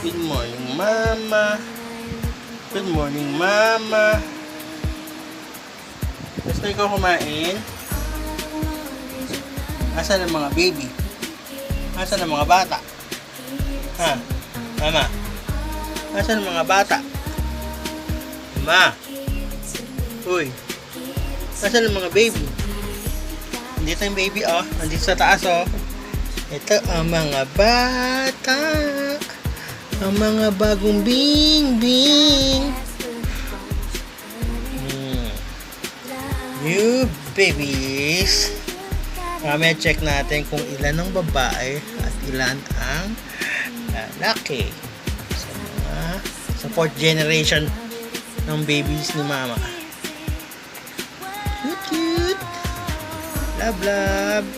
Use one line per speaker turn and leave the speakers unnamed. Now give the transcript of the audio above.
Good morning, Mama. Good morning, Mama. Gusto ikaw kumain? Asan ang mga baby? Asan ang mga bata? Ha? Mama? Asan ang mga bata? Ma? Uy. Asan ang mga baby? Dito yung baby, oh. Nandito sa taas, oh. Ito ang mga bata. Ang mga bagong bing-bing. New babies. Mamaya check natin kung ilan ang babae at ilan ang lalaki. Sa fourth generation ng babies ni Mama. Cute, cute. Love, love.